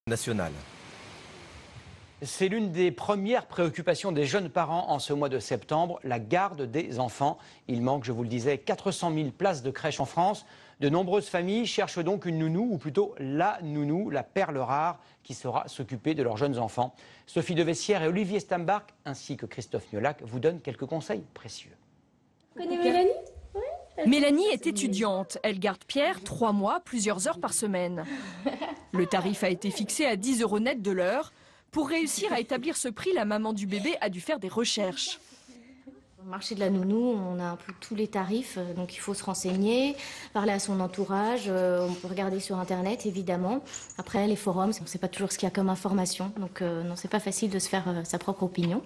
nationale. C'est l'une des premières préoccupations des jeunes parents en ce mois de septembre, la garde des enfants. Il manque, je vous le disais, 400 000 places de crèche en France. De nombreuses familles cherchent donc une nounou, ou plutôt la nounou, la perle rare, qui saura s'occuper de leurs jeunes enfants. Sophie Devessière et Olivier Stambach, ainsi que Christophe Niolac, vous donnent quelques conseils précieux. Vous connaissez Mélanie? Mélanie est étudiante. Elle garde Pierre 3 mois, plusieurs heures par semaine. Le tarif a été fixé à 10 € net de l'heure. Pour réussir à établir ce prix, la maman du bébé a dû faire des recherches. Au marché de la nounou, on a un peu tous les tarifs, donc il faut se renseigner, parler à son entourage, on peut regarder sur Internet évidemment. Après, les forums, on ne sait pas toujours ce qu'il y a comme information, donc non, c'est pas facile de se faire sa propre opinion.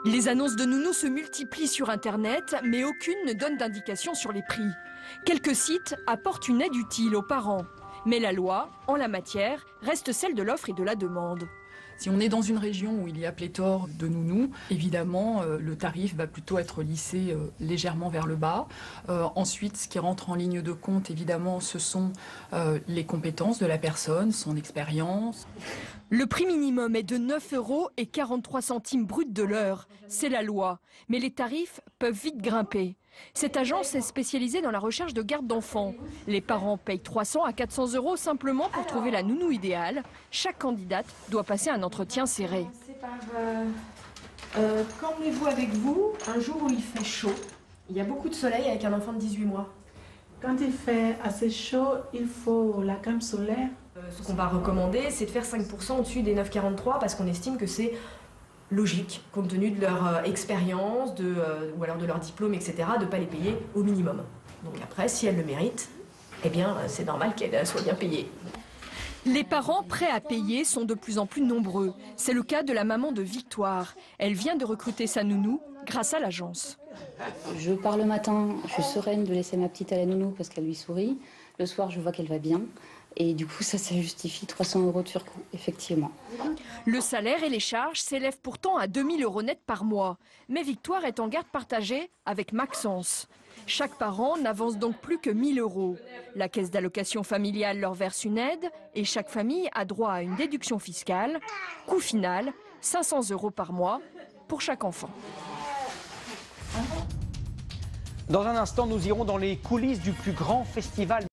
Les annonces de nounou se multiplient sur Internet, mais aucune ne donne d'indication sur les prix. Quelques sites apportent une aide utile aux parents. Mais la loi, en la matière, reste celle de l'offre et de la demande. Si on est dans une région où il y a pléthore de nounous, évidemment, le tarif va plutôt être lissé légèrement vers le bas. Ensuite, ce qui rentre en ligne de compte, évidemment, ce sont les compétences de la personne, son expérience. Le prix minimum est de 9,43 € brut de l'heure. C'est la loi. Mais les tarifs peuvent vite grimper. Cette agence est spécialisée dans la recherche de garde d'enfants. Les parents payent 300 à 400 € simplement pour trouver la nounou idéale. Chaque candidate doit passer un entretien serré. Qu'emmenez-vous avec vous un jour où il fait chaud? Il y a beaucoup de soleil avec un enfant de 18 mois. Quand il fait assez chaud, il faut la crème solaire. Ce qu'on va recommander, c'est de faire 5% au-dessus des 9,43 parce qu'on estime que c'est logique, compte tenu de leur expérience, ou alors de leur diplôme, etc., de ne pas les payer au minimum. Donc après, si elles le méritent, eh bien, c'est normal qu'elles soient bien payées. Les parents prêts à payer sont de plus en plus nombreux. C'est le cas de la maman de Victoire. Elle vient de recruter sa nounou grâce à l'agence. Je pars le matin, je suis sereine de laisser ma petite à la nounou parce qu'elle lui sourit. Le soir, je vois qu'elle va bien. Et du coup, ça justifie 300 € de surcoût, effectivement. Le salaire et les charges s'élèvent pourtant à 2 000 € net par mois. Mais Victoire est en garde partagée avec Maxence. Chaque parent n'avance donc plus que 1 000 €. La caisse d'allocation familiale leur verse une aide et chaque famille a droit à une déduction fiscale. Coût final, 500 € par mois pour chaque enfant. Dans un instant, nous irons dans les coulisses du plus grand festival